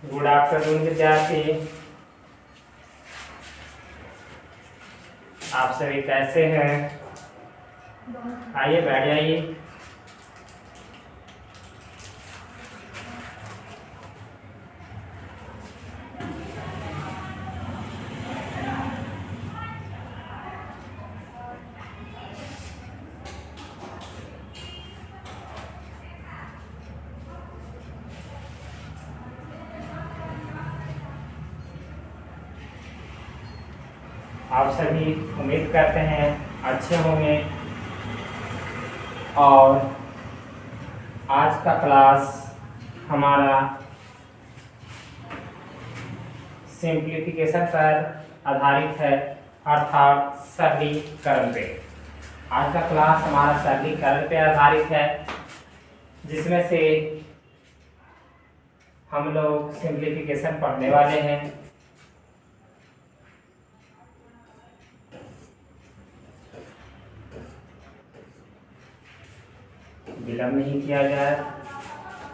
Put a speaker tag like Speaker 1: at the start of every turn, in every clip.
Speaker 1: Good afternoon विद्यार्थी। आप सभी कैसे हैं? आइए बैठ जाइए। आप सभी उम्मीद करते हैं अच्छे होंगे। और आज का क्लास हमारा सिंप्लीफिकेशन पर आधारित है, अर्थात सरलीकरण पे। आज का क्लास हमारा सरलीकरण पे आधारित है, जिसमें से हम लोग सिंप्लीफिकेशन पढ़ने वाले हैं। विलंब नहीं किया जाए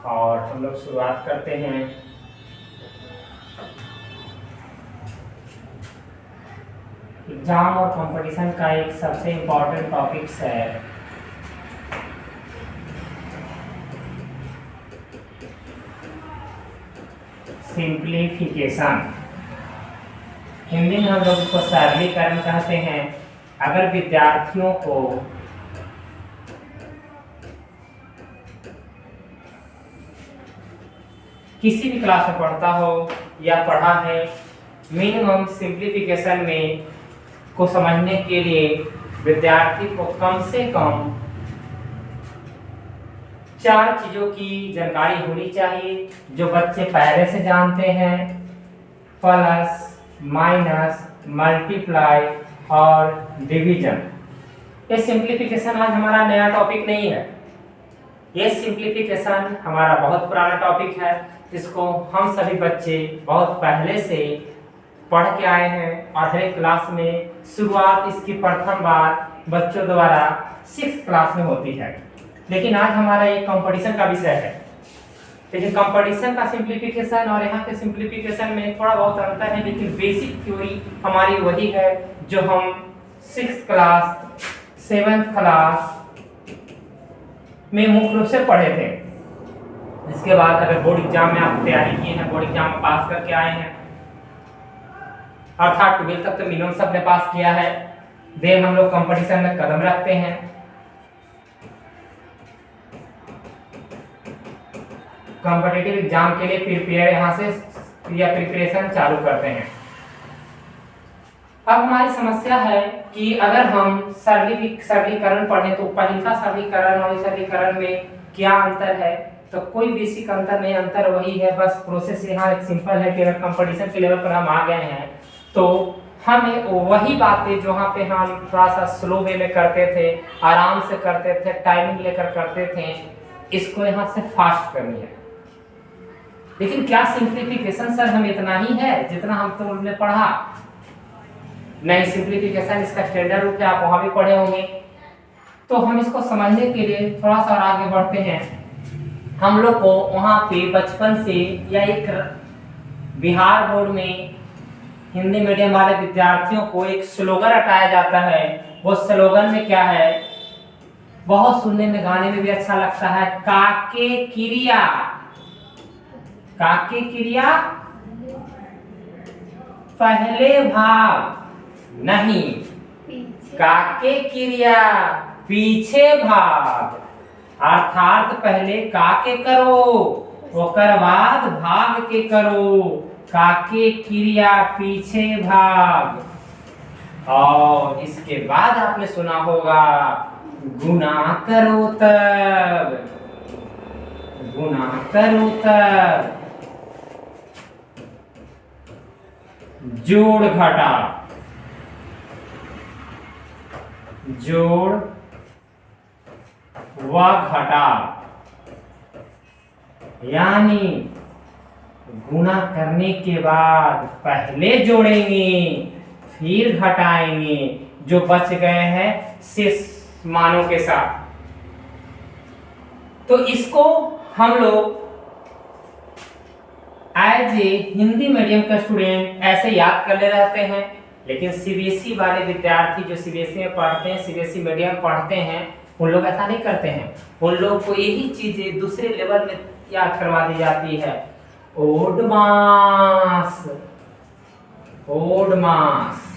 Speaker 1: और हम लोग शुरुआत करते हैं। एग्जाम और कंपटीशन का एक सबसे इम्पोर्टेंट टॉपिक्स है सिंप्लीफिकेशन। हिंदी में हम लोग इसको सरलीकरण कहते हैं। अगर विद्यार्थियों को किसी भी क्लास में पढ़ता हो या पढ़ा है, मिनिमम सिंप्लीफिकेशन में को समझने के लिए विद्यार्थी को कम से कम 4 चीजों की जानकारी होनी चाहिए, जो बच्चे पहले से जानते हैं। प्लस, माइनस, मल्टीप्लाई और डिवीजन। ये सिंप्लीफिकेशन आज हमारा नया टॉपिक नहीं है। ये सिंप्लीफिकेशन हमारा बहुत पुराना टॉपिक है, जिसको हम सभी बच्चे बहुत पहले से पढ़ के आए हैं और हर एक क्लास में शुरुआत इसकी प्रथम बार बच्चों द्वारा 6th क्लास में होती है। लेकिन आज हमारा एक कंपटीशन का विषय है। लेकिन कंपटीशन का सिंप्लीफिकेशन और यहाँ के सिंप्लीफिकेशन में थोड़ा बहुत अंतर है, लेकिन बेसिक थ्योरी हमारी वही है जो हम 6th क्लास 7th क्लास में मुख्य रूप से पढ़े थे। इसके बाद अगर बोर्ड एग्जाम में आप तैयारी किए हैं, बोर्ड एग्जाम में पास करके आए हैं, अर्थात 12th तक तो मिनिमम सबने पास किया है, देन हम लोग कंपटीशन में कदम रखते हैं। कॉम्पिटिटिव एग्जाम के लिए प्रिपेयर यहाँ से या प्रिपरेशन चालू करते हैं। अब हमारी समस्या है कि अगर हम सरलीकरण पढ़ें तो पहला सरलीकरण और सरलीकरण में क्या अंतर है? तो कोई बेसिक अंतर नहीं, अंतर वही है, बस प्रोसेस यहाँ एक सिंपल है कि अगर कंपटीशन के लेवल पर हम आ गए हैं तो हमें वही बातें जो वहाँ पे हम थोड़ा सा स्लो वे में करते थे, आराम से करते थे, टाइमिंग लेकर करते थे, इसको यहाँ से फास्ट करनी है। लेकिन क्या सिंप्लीफिकेशन सर हम इतना ही है जितना हम तो उनने पढ़ा? नहीं, सिंप्लीफिकेशन इसका स्टैंडर्ड रूप है, आप वहाँ भी पढ़े होंगे। तो हम इसको समझने के लिए थोड़ा सा आगे बढ़ते हैं। हम लोग को वहाँ पे बचपन से या एक बिहार बोर्ड में हिंदी मीडियम वाले विद्यार्थियों को एक स्लोगन रटाया जाता है। वो स्लोगन में क्या है? बहुत सुनने में, गाने में भी अच्छा लगता है। काके क्रिया, काके क्रिया पहले भाग नहीं, काके क्रिया पीछे भाग। अर्थात पहले काके करो, ओकर बाद भाग के करो। काके क्रिया पीछे भाग। और इसके बाद आपने सुना होगा गुना करो तब, गुना करो तब, जोड़ घटा, जोड़ व घटा। यानी गुना करने के बाद पहले जोड़ेंगे फिर घटाएंगे जो बच गए हैं शेष मानों के साथ। तो इसको हम लोग एज ए हिंदी मीडियम का स्टूडेंट ऐसे याद कर ले रहते हैं, लेकिन सीबीएसई वाले विद्यार्थी जो सीबीएसई में पढ़ते हैं, सीबीएसई मीडियम पढ़ते हैं, उन लोग ऐसा नहीं करते हैं। उन लोग को यही चीजें दूसरे लेवल में याद करवा दी जाती है। ओडमास, ओडमास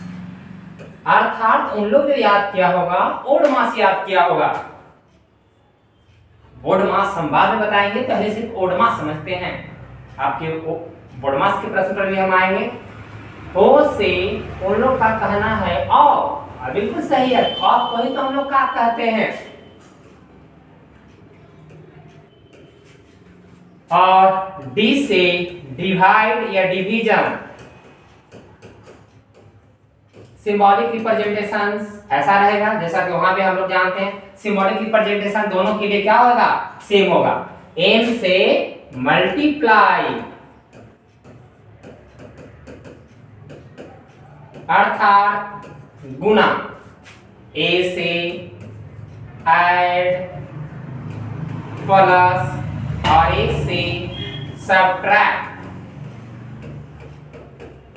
Speaker 1: अर्थात उन लोग जो याद किया होगा ओडमास याद किया होगा। ओडमास हम बाद में बताएंगे, पहले सिर्फ ओडमास समझते हैं। आपके बोडमास के प्रश्न पर भी हम आएंगे। ओ से उन लोग का कहना है औ, बिल्कुल सही है, औ को ही तो हम लोग क्या कहते हैं। और डी से डिवाइड या डिवीजन, सिंबॉलिक रिप्रेजेंटेशंस ऐसा रहेगा जैसा कि वहां पे हम लोग जानते हैं सिंबॉलिक रिप्रेजेंटेशन दोनों के लिए क्या होगा, सेम होगा। एम से मल्टीप्लाई अर्थात गुना, ए से ऐड प्लस और ए से सबट्रैक्ट।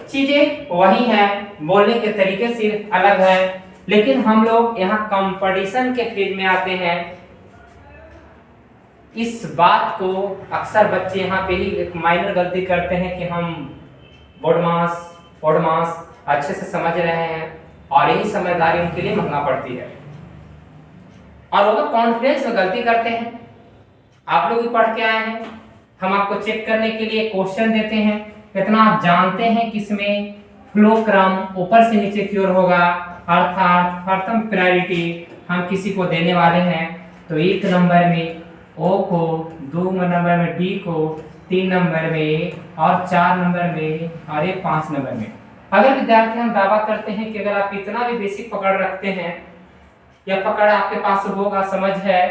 Speaker 1: चीजें वही है, बोलने के तरीके सिर्फ अलग है, लेकिन हम लोग यहाँ कंपटीशन के फील्ड में आते हैं। इस बात को अक्सर बच्चे यहाँ पे ही एक माइनर गलती करते हैं कि हम बोडमास अच्छे से समझ रहे हैं और यही समझदारी उनके लिए महंगा पड़ती है, और वो कॉन्फिडेंस में गलती करते हैं। आप लोग भी पढ़ के आए हैं, हम आपको चेक करने के लिए क्वेश्चन देते हैं, कितना आप जानते हैं किसमें फ्लो क्रम ऊपर से नीचे की ओर होगा, अर्थात प्रथम प्रायोरिटी हम किसी को देने वाले हैं तो 1 नंबर में ओ को, 2 नंबर में डी को, 3 नंबर में और 4 नंबर में और 5 नंबर में। अगर विद्यार्थी हम दावा करते हैं कि अगर आप इतना भी बेसिक पकड़ रखते हैं या पकड़ आपके पास होगा, समझ है,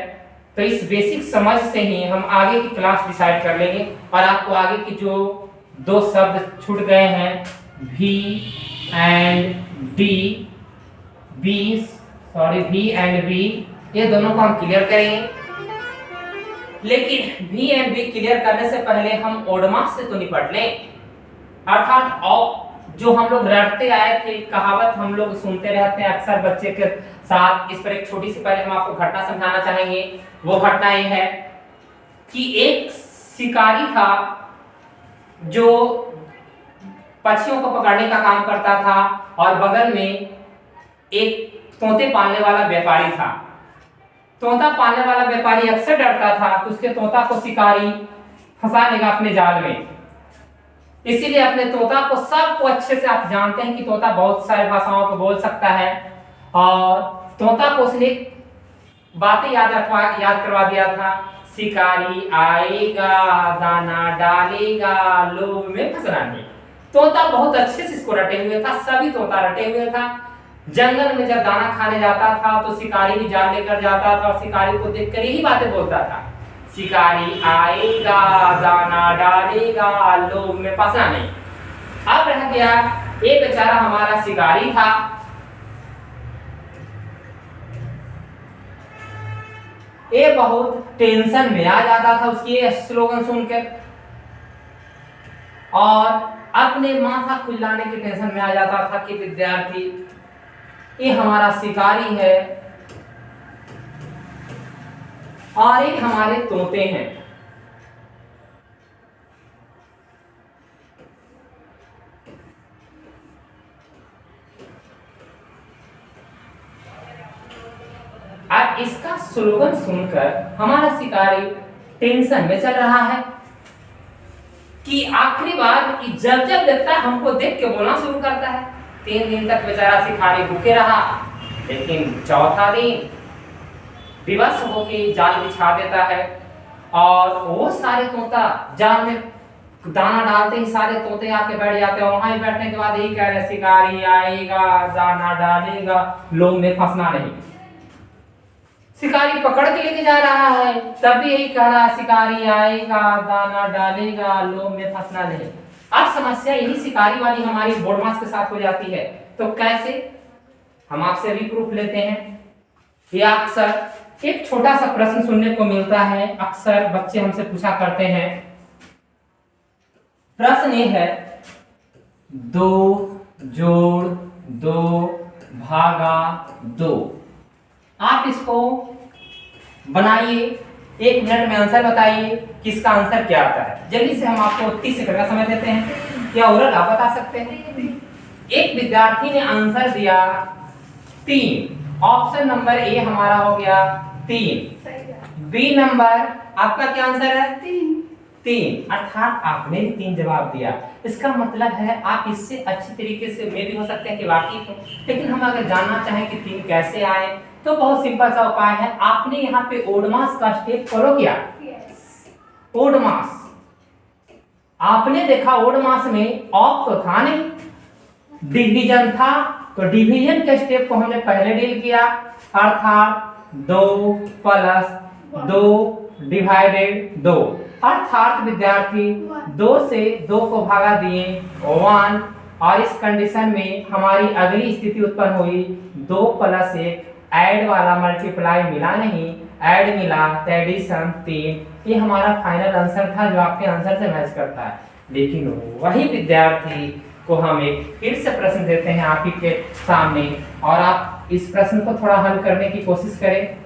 Speaker 1: तो इस बेसिक समझ से ही हम आगे की क्लास डिसाइड कर लेंगे और आपको आगे की जो 2 शब्द छूट गए हैं V and D, V and V, ये दोनों को हम क्लियर करेंगे। लेकिन V एंड V क्लियर करने से पहले हम ओडमास से तो निपट लें, अर्थात औ जो हम लोग रटते आए थे, कहावत हम लोग सुनते रहते हैं अक्सर बच्चे के साथ। इस पर एक छोटी सी पहले हम आपको घटना समझाना चाहेंगे। वो घटना ये है कि एक शिकारी था जो पक्षियों को पकड़ने का काम करता था और बगल में एक तोते पालने वाला व्यापारी था। तोता पालने वाला व्यापारी अक्सर डरता था कि उसके तोता को शिकारी फंसा लेगा अपने जाल में, इसीलिए अपने तोता को, सबको अच्छे से आप जानते हैं कि तोता बहुत सारी भाषाओं को बोल सकता है, और तोता को उसने बातें याद करवा दिया था। शिकारी आएगा दाना डालेगा, लोभ में फंसना नहीं। तोता बहुत अच्छे से इसको रटे हुए था, सभी तोता रटे हुए था। जंगल में जब दाना खाने जाता था तो शिकारी भी जाल लेकर जाता था और शिकारी को देखकर यही बातें बोलता था, शिकारी आएगा दाना डालेगा, लोभ में फंसना नहीं। अब रह गया ये बेचारा हमारा शिकारी था, ये बहुत टेंशन में आ जाता था उसकी ये स्लोगन सुनकर, और अपने माथा खुजलाने के टेंशन में आ जाता था कि विद्यार्थी ये हमारा शिकारी है और ये हमारे तोते हैं। अब इसका स्लोगन सुनकर हमारा शिकारी टेंशन में चल रहा है कि आखिरी बार कि जब जब देखता है हमको देख के बोलना शुरू करता है। 3 दिन तक बेचारा शिकारी भूखे रहा, लेकिन चौथा दिन विवश होके जाल बिछा देता है और वो सारे तोता जाल में दाना डालते ही सारे तोते आके बैठ जाते हैं। वहां बैठने के बाद यही कह रहे शिकारी आएगा दाना डालेगा, लोभ में फंसना नहीं। शिकारी पकड़ के लेके जा रहा है तब भी यही कह रहा है शिकारी आएगा दाना डालेगा, लोभ में फंसना नहीं। अब समस्या यही शिकारी वाली हमारी बोडमास के साथ हो जाती है। तो कैसे, हम आपसे अभी प्रूफ लेते हैं। यह अक्सर एक छोटा सा प्रश्न सुनने को मिलता है, अक्सर बच्चे हमसे पूछा करते हैं प्रश्न ये है 2 जोड़ 2 भागा 2। आप इसको बनाइए, 1 मिनट में आंसर बताइए कि इसका आंसर क्या आता है। जल्दी से हम आपको 30 सेकंड का समय देते हैं, या ओरल आप बता सकते हैं। एक विद्यार्थी ने आंसर दिया 3, ऑप्शन नंबर ए हमारा हो गया 3। बी नंबर आपका क्या आंसर है? 3, अर्थात आपने भी 3 जवाब दिया। इसका मतलब है आप इससे अच्छी तरीके से मे भी हो सकते हैं कि वाकिफ हो, लेकिन हम अगर जानना चाहें कि 3 कैसे आए तो बहुत सिंपल सा उपाय है। आपने यहाँ पे ओडमास का स्टेप फॉलो किया। ओडमास आपने देखा, ओडमास में ऑफ तो था नहीं, डिवीजन था, तो डिवीजन के स्टेप को हमने पहले डील किया, अर्थात 2 + 2 डिवाइडेड 2, अर्थात विद्यार्थी 2 से 2 को भागा दिए 1, और इस कंडीशन में हमारी अगली स्थिति उत्पन्न हुई 2 + 1, ऐड वाला मल्टीप्लाई मिला नहीं, ऐड मिला तो एडिशन 3। ये हमारा फाइनल आंसर था जो आपके आंसर से मैच करता है। लेकिन वही विद्यार्थी को हम एक फिर से प्रश्न देते हैं आप ही के सामने, और आप इस प्रश्न को थोड़ा हल करने की कोशिश करें।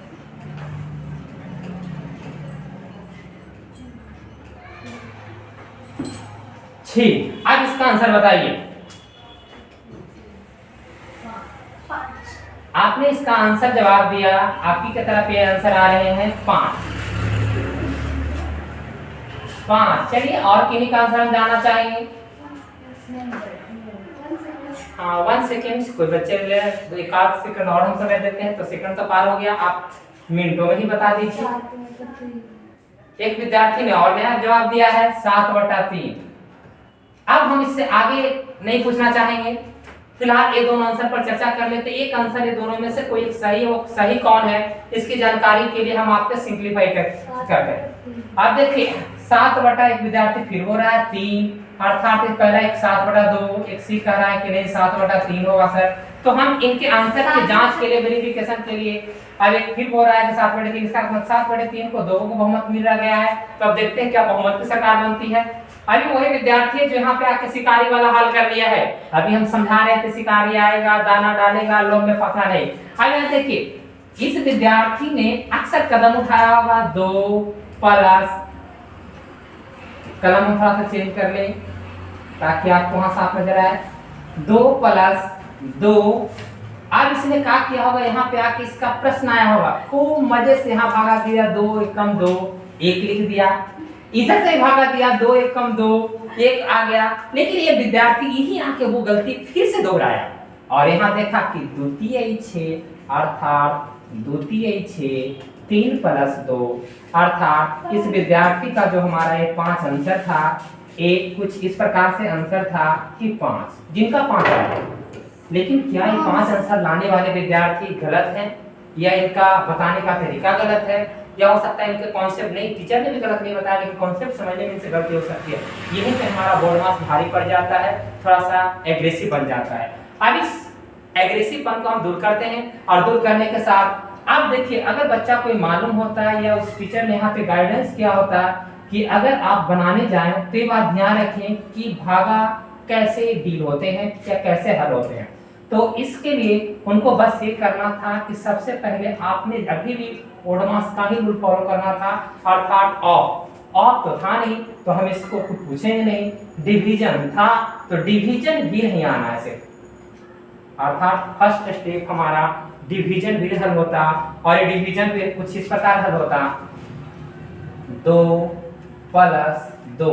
Speaker 1: ठीक, अब इसका आंसर बताइए। आपने इसका आंसर जवाब दिया, आपकी की तरफ ये आंसर आ रहे हैं 5। चलिए और किन्हीं का आंसर हम जानना चाहेंगे। हाँ 1 सेकेंड, कोई बच्चे ले 1 सेकंड और हम समय देते हैं तो सेकंड तो पार हो गया, आप मिनटों में ही बता दीजिए। एक विद्यार्थी ने और नया जवाब दिया है 7/3। अब हम इससे आगे नहीं पूछना चाहेंगे, फिलहाल ये दोनों आंसर पर चर्चा कर लेते हैं। एक आंसर ये दोनों में से कोई एक सही हो, सही कौन है इसकी जानकारी के लिए हम आपको सिंपलीफाई करते हैं। अब देखिए 7/1 विद्यार्थी फिर हो रहा है 3, अर्थात पहला एक 7/2, एक सी कह रहा है कि नहीं 7/3 होगा सर। तो हम इनके आंसर की जांच के लिए, वेरिफिकेशन के लिए अब एक फिर हो रहा है कि 7/3, इसका मतलब 7/3 को 2 को बहुमत मिल गया है। तो अब देखते हैं क्या बहुमत की सरकार बनती है। अभी वही विद्यार्थी है जो यहाँ पे आके शिकारी वाला हल कर लिया है। अभी हम समझा रहे थे शिकारी आएगा, दाना डालेगा, लोग में फंसा नहीं। अब यहाँ देखिए इस विद्यार्थी ने अक्सर कदम उठाया होगा 2 प्लस, कलम थोड़ा सा चेंज कर ले ताकि आपको वहां साफ नजर आए, 2 + 2। अब इसने क्या किया होगा, यहाँ पे आके इसका प्रश्न आया होगा, खूब मजे से यहाँ भागा दिया 2 × 2, 1 लिख दिया, इधर से भागा दिया 2 × 2, 1 आ गया। लेकिन ये विद्यार्थी यही आके वो गलती फिर से दोहराया और यहाँ देखा कि द्वितीय 6, अर्थात द्वितीय 6 3 + 2, अर्थात इस विद्यार्थी का जो हमारा ये 5 आंसर था, एक कुछ इस प्रकार से आंसर था कि 5, जिनका 5 आया। लेकिन क्या ये 5 आंसर लाने वाले विद्यार्थी गलत हैं, या इनका बताने का तरीका गलत है, या हो सकता है इनके कॉन्सेप्ट नहीं, टीचर ने भी गलत नहीं बताया लेकिन कॉन्सेप्ट समझने में इनसे गलती हो सकती है। यहीं पे हमारा बोर्ड मार्क्स भारी पड़ जाता है, थोड़ा सा एग्रेसिव बन जाता है। अब इस एग्रेसिवपन को हम दूर करते हैं, और दूर करने के साथ अब देखिए अगर बच्चा कोई मालूम होता है या उस टीचर ने यहाँ पे गाइडेंस किया होता है कि अगर आप बनाने जाएं तो ये बात ध्यान रखें कि भागा कैसे डील होते हैं या कैसे हल होते हैं। तो इसके लिए उनको बस ये करना था कि सबसे पहले आपने अभी भी ओडमास का ही रूल फॉलो करना था, अर्थात ऑफ तो था नहीं तो हम इसको कुछ पूछेंगे नहीं, डिवीजन था तो डिवीजन भी नहीं आना है सिर्फ, अर्थात फर्स्ट स्टेप हमारा डिवीजन भी हल होता, और ये डिवीजन भी कुछ इस प्रकार हल होता 2 + 2।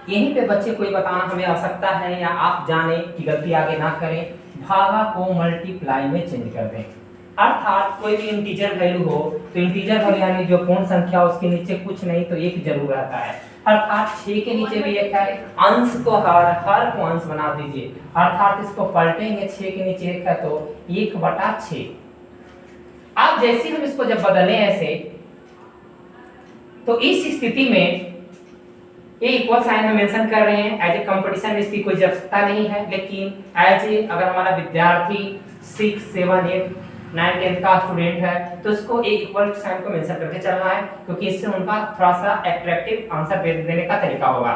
Speaker 1: यहीं पे बच्चे कोई बताना हमें आवश्यकता है या आप जाने कि गलती आगे ना करें, भागा को मल्टीप्लाई में चेंज कर दें, अर्थात कोई भी इंटीजर वैल्यू हो तो इंटीजर वैल्यू यानी जो पूर्ण संख्या उसके नीचे कुछ नहीं तो 1 जरूर रहता है, अर्थात 6 के नीचे भी 1 है, अंश को हर को अंश बना दीजिए, अर्थात इसको पलटेंगे 6 के नीचे 1 है तो 1/6। अब जैसे हम इसको जब बदलें ऐसे तो इस स्थिति में ये इक्वल साइन हम मेंशन कर रहे हैं, एज ए कंपटीशन इसकी कोई आवश्यकता नहीं है, लेकिन एज ए अगर हमारा विद्यार्थी 6, 7, 8, 9, 10 का स्टूडेंट है तो उसको एक इक्वल साइन को मेंशन करके चलना है, क्योंकि इससे उनका थोड़ा सा अट्रैक्टिव आंसर देने का तरीका होगा।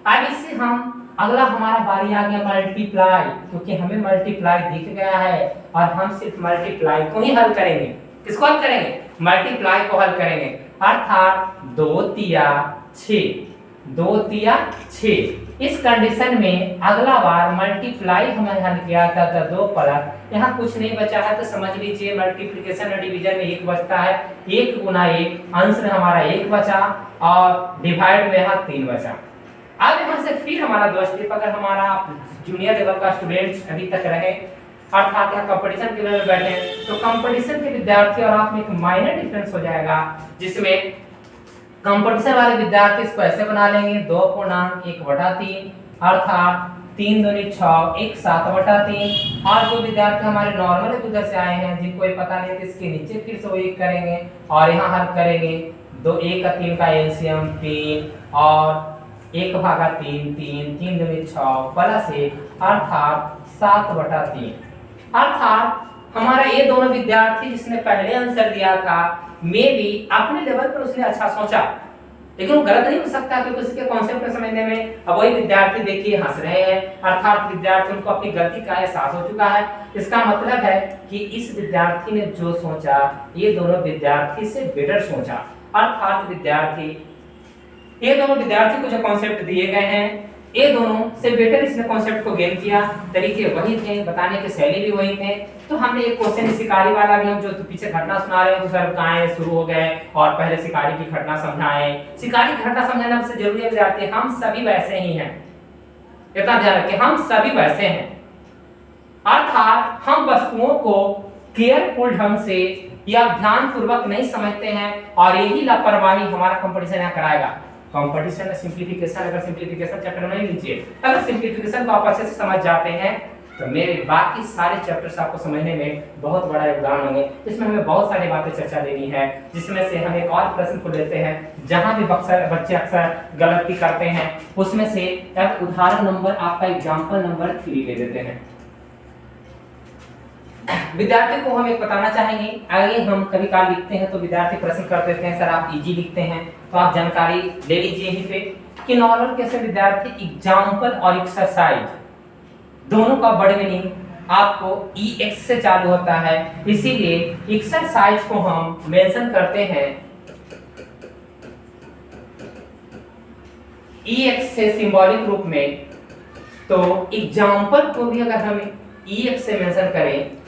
Speaker 1: अब इससे हम अगला हमारा बारी आ गया मल्टीप्लाई, क्योंकि हमें मल्टीप्लाई दिख गया है और हम सिर्फ मल्टीप्लाई को ही हल करेंगे। किसको हल करेंगे? मल्टीप्लाई को हल करेंगे। अर्थात 2 तिया 6, 2 तिया 6। इस कंडीशन में अगला बार मल्टीप्लाई हमने हल किया था तो 2 प्लस, यहाँ कुछ नहीं बचा है तो समझ लीजिए मल्टीप्लिकेशन और डिवीजन में 1 बचता है, 1 गुना 1, अंश में हमारा 1 बचा और डिवाइड में यहाँ 3 बचा। अब यहाँ से फिर हमारा दोस्त, अगर हमारा जूनियर लेवल का स्टूडेंट्स अभी तक रहे अर्थात यहाँ कंपटीशन के लेवल बैठे तो कंपटीशन के विद्यार्थी और आप में एक माइनर डिफरेंस हो जाएगा, जिसमें कंपटीशन वाले विद्यार्थी इसको ऐसे बना लेंगे 2.1/3 अर्थात 3 दूनी 6, 1 7/3। और जो विद्यार्थी हमारे नॉर्मल उधर से आए हैं जिनको ये पता नहीं है, इसके नीचे फिर से वो 1 करेंगे और यहाँ हल करेंगे 2 1 का 3 का एलसीएम 3 और 1/3 3 3 दूनी 6 प्लस 1 अर्थात 7/3। अर्थात हमारा ये दोनों विद्यार्थी जिसने पहले आंसर दिया था मे भी अपने लेवल पर उसने अच्छा सोचा, लेकिन वो गलत नहीं हो सकता क्योंकि उसके कॉन्सेप्ट को समझने में। अब वही विद्यार्थी देखिए हंस रहे हैं, अर्थात विद्यार्थी उनको अपनी गलती का एहसास हो चुका है। इसका मतलब है कि इस विद्यार्थी ने जो सोचा ये दोनों विद्यार्थी से बेटर सोचा, अर्थात विद्यार्थी ये दोनों विद्यार्थी को जो कॉन्सेप्ट दिए गए हैं ये दोनों से बेटर इसने कॉन्सेप्ट को गेन किया, तरीके वही थे, बताने के शैली भी वही थे। तो हमने एक क्वेश्चन शिकारी वाला भी, हम जो पीछे घटना सुना रहे हो तो सर कहाँ शुरू हो गए और पहले शिकारी की घटना समझाएं। शिकारी की घटना समझाना सबसे जरूरी है विद्यार्थी, हम सभी वैसे ही हैं, इतना ध्यान रखें, हम सभी वैसे हैं। अर्थात हम वस्तुओं को केयरफुल ढंग से या ध्यानपूर्वक नहीं समझते हैं और यही लापरवाही हमारा कंपटीशन यहाँ कराएगा। कंपटीशन में सिंप्लीफिकेशन, अगर सिंप्लीफिकेशन चैप्टर में लीजिए, अगर सिंप्लीफिकेशन को आप अच्छे से समझ जाते हैं तो मेरे बाकी सारे चैप्टर्स आपको समझने में बहुत बड़ा योगदान होंगे। इसमें हमें बहुत सारी बातें चर्चा देनी है, जिसमें से हम एक और प्रश्न को लेते हैं जहां भी बच्चे अक्सर गलती करते हैं, उसमें से एक उदाहरण नंबर आपका एग्जांपल नंबर 3 ले लेते हैं। विद्यार्थी को हम एक बताना चाहेंगे, आगे हम कभी काल लिखते हैं तो विद्यार्थी प्रश्न कर देते हैं सर आप इजी लिखते हैं, तो आप जानकारी ले लीजिए यहीं पे कि नॉर्मल कैसे विद्यार्थी एग्जांपल और एक्सरसाइज दोनों का बड़े मीनिंग आपको EX से चालू होता है, इसीलिए एक्सरसाइज को हम मेंशन करते हैं EX से सिंबॉलिक रूप में। तो एग्जांपल को भी अगर हम EX से मेंशन करें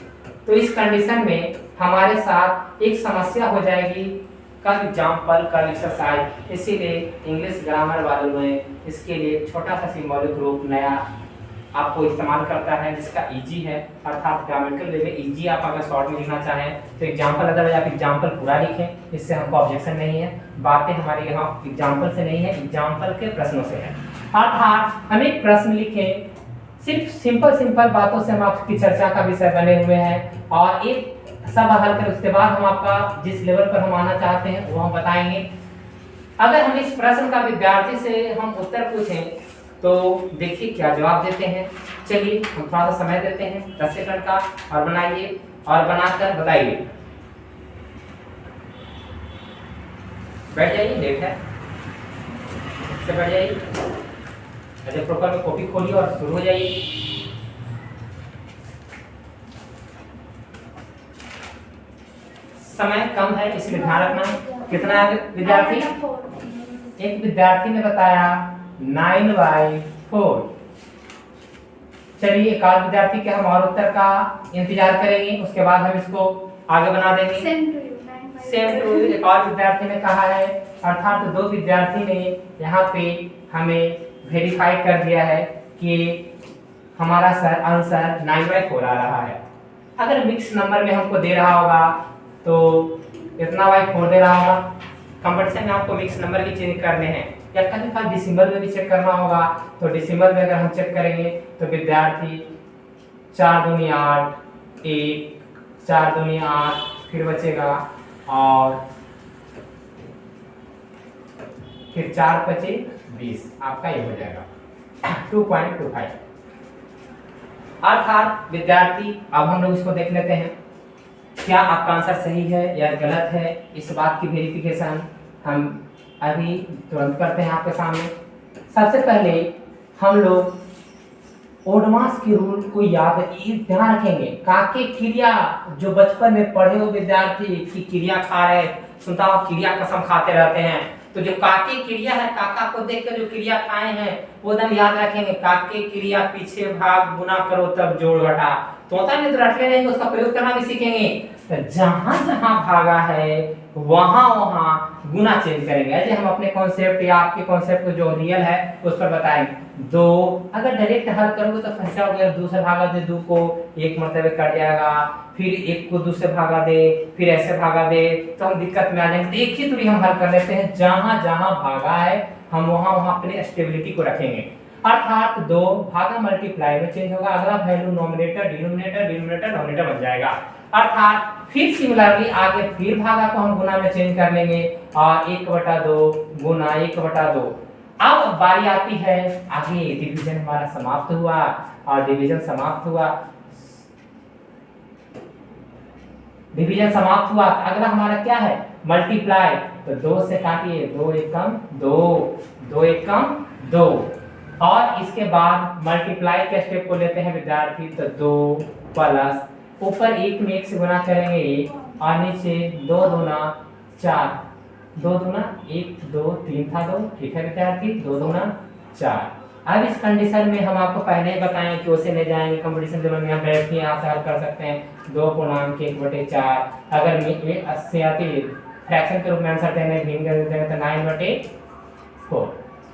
Speaker 1: तो इस कंडीशन में हमारे साथ एक समस्या हो जाएगी, कल एग्जांपल कल एक्सरसाइज, इसीलिए इंग्लिश ग्रामर वालों ने इसके लिए छोटा सा सिंबॉलिक रूप नया आपको इस्तेमाल करता है जिसका इजी है, अर्थात ग्रामेटिकल वे में इजी। आप अगर शॉर्ट में लिखना चाहें तो एग्जांपल, अदरवाइज आप एग्जांपल पूरा लिखें, इससे हमको ऑब्जेक्शन नहीं है। बातें हमारे यहाँ एग्जांपल से नहीं है, एग्जांपल के प्रश्नों से है। अर्थात हम एक प्रश्न लिखें, सिर्फ सिंपल बातों से हम आपकी चर्चा का विषय बने हुए हैं और एक सब हल कर उसके बाद हम आपका जिस लेवल पर हम आना चाहते हैं वो हम बताएंगे। अगर हम इस प्रश्न का विद्यार्थी से हम उत्तर पूछें तो देखिए क्या जवाब देते हैं। चलिए हम थोड़ा सा समय देते हैं 10 सेकंड का और बनाइए और बनाकर बताइए। बैठ जाइए, लेट है, से बैठ जाइए, अच्छा प्रॉपर में कॉपी खोलिए और शुरू हो जाइए। समय कम है इसलिए ध्यान रखना। कितना है विद्यार्थी? एक विद्यार्थी ने बताया 9/4। चलिए एक और विद्यार्थी के हम और उत्तर का इंतजार करेंगे, उसके बाद हम इसको आगे बना देंगे। सेम टू यू एक और विद्यार्थी ने कहा है, अर्थात 2 विद्यार्थी ने यहाँ पे हमें वेरीफाई कर दिया है कि हमारा सर आंसर 9/4 आ रहा है। अगर मिक्स नंबर में हमको दे रहा होगा तो इतना y4 दे रहा होगा। कंपटीशन में आपको मिक्स नंबर भी चेक करने हैं या कभी कभी डिसिमल में भी चेक करना होगा, तो डिसिमल में अगर हम चेक करेंगे तो विद्यार्थी 4 दूनी 8, 1 4 दूनी 8, फिर बचेगा और फिर 4 बचे 20, आपका ये हो जाएगा 2.25। अर्थात विद्यार्थी अब हम लोग इसको देख लेते हैं क्या आपका आंसर सही है या गलत है। इस बात की वेरिफिकेशन हम अभी तुरंत करते हैं आपके सामने। सबसे पहले हम लोग ओडमास के रूल को याद ध्यान रखेंगे। काके क्रिया जो बचपन में पढ़े हो विद्यार्थी की क्रिया खा रहे, सुनता हो क्रिया कसम खाते रहते हैं, तो जो काके क्रिया है, काका को देखकर जो क्रिया खाए हैं वो दम याद रखेंगे। काके क्रिया पीछे भाग गुना करो तब जोड़ घटा, तोता ने तो रटले रहेंगे, उसका प्रयोग करना भी सीखेंगे। तो जहां जहां भागा है वहां वहां गुना चेंज करेंगे। ऐसे हम अपने कॉन्सेप्ट या आपके कॉन्सेप्ट को जो रियल है उस पर बताएंगे। दो अगर डायरेक्ट हल करोगे तो फंस जाओगे। दूसरे भागा दे दो को एक मरतबे कट जाएगा, फिर एक को दूसरे भागा दे, फिर ऐसे भागा दे, तो हम दिक्कत में आ जाएंगे। तो एक ही दूरी हम हल कर लेते हैं, जहां जहां भागा है हम वहां वहां अपने स्टेबिलिटी को रखेंगे। अर्थात दो भागा मल्टीप्लाई में चेंज होगा, अगला value nominator denominator denominator nominator बन जाएगा। अर्थात फिर सिमिलरली आगे फिर भागा को हम गुना में चेंज कर लेंगे और 1/2 गुना 1/2। अब बारी आती है आगे, डिवीजन हमारा समाप्त हुआ और डिवीजन समाप्त हुआ, डिवीजन समाप्त हुआ। अगला हमारा क्या है? मल्टीप्लाई। तो 2 से काटिए, 2 एकम 2, 2 एकम 2, और इसके बाद मल्टीप्लाई के स्टेप को लेते हैं विद्यार्थी। तो 2 प्लस ऊपर 1 में 1 से गुना करेंगे 1 और नीचे 2 दूना 4, 2 दूना 1 2 3 था 2, ठीक है विद्यार्थी, 2 दूना 4। अब इस कंडीशन में हम आपको पहले ही बताएं कि उसे ले जाएंगे कंपटीशन टेबल में, हम बैठ के यहाँ से हल कर सकते हैं। 2/1/4 अगर में 80 आती फ्रैक्शन के रूप में आंसर देने देंगे तो 9/4।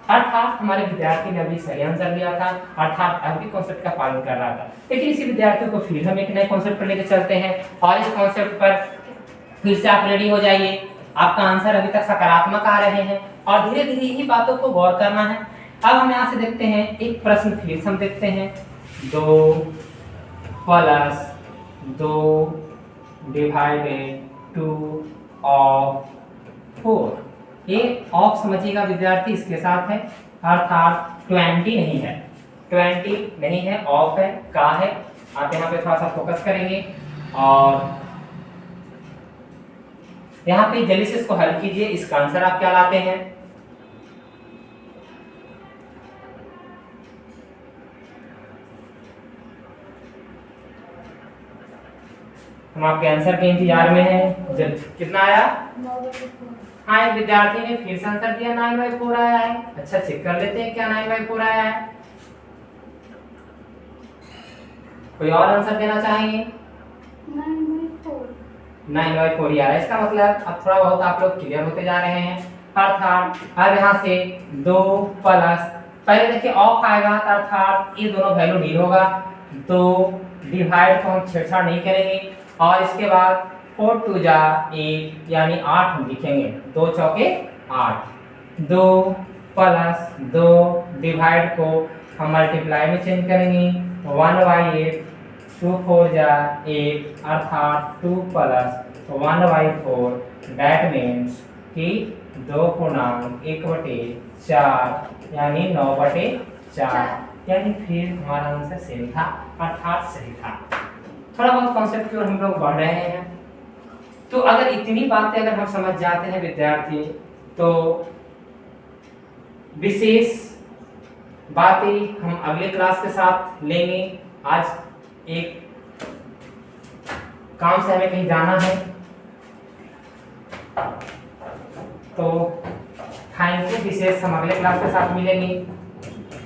Speaker 1: अर्थात हमारे विद्यार्थी ने अभी सही आंसर दिया था, अर्थात अभी कॉन्सेप्ट का पालन कर रहा था। लेकिन इसी विद्यार्थियों को फिर हम एक नए कॉन्सेप्ट पर लेकर चलते हैं और इस कॉन्सेप्ट पर फिर से आप रेडी हो जाइए। आपका आंसर अभी तक सकारात्मक आ रहे हैं और धीरे धीरे इन्हीं बातों को गौर करना है। अब हम यहाँ से देखते हैं एक प्रश्न फिर हम देखते हैं। 2 प्लस 2 डिवाइडेड 2 ऑफ 4। ये ऑफ समझिएगा विद्यार्थी, इसके साथ है, अर्थात 20 नहीं है, 20 नहीं है, ऑफ है, का है। आप यहाँ पे थोड़ा सा फोकस करेंगे और यहाँ पे जल्दी से इसको हल कीजिए। इसका आंसर आप क्या लाते हैं? हम आपके आंसर के इंतजार में हैं। जब कितना आया? हाँ, एक विद्यार्थी ने फिर से आंसर दिया 9/4 आया है। अच्छा, चेक कर लेते हैं क्या 9/4 आया है। कोई और आंसर देना चाहेंगे? 9/4 ही आ रहा है। इसका मतलब अब थोड़ा बहुत आप लोग क्लियर होते जा रहे हैं। अर्थात अब यहाँ से 2 प्लस, पहले देखिए ऑफ आएगा अर्थात ये दोनों वैल्यू नील होगा, तो डिवाइड को हम छेड़छाड़ नहीं करेंगे और इसके बाद 4 2 जा 8 यानी 8 हम लिखेंगे, 2 चौके 8। 2 प्लस 2 डिवाइड को हम मल्टीप्लाई में चेंज करेंगे, 1/8, 2 4 जा 8 अर्थात 2 प्लस 1/4। दैट मीन्स कि 2 पूर्णांक 1/4 यानी 9/4, यानी फिर हमारा आंसर सेम था, अर्थात सही था। थोड़ा बहुत कॉन्सेप्ट की ओर हम लोग बढ़ रहे हैं। तो अगर इतनी बातें अगर हम समझ जाते हैं विद्यार्थी, तो विशेष बातें हम अगले क्लास के साथ लेंगे। आज एक काम से हमें कहीं जाना है, तो थैंक यू। विशेष हम अगले क्लास के साथ मिलेंगे।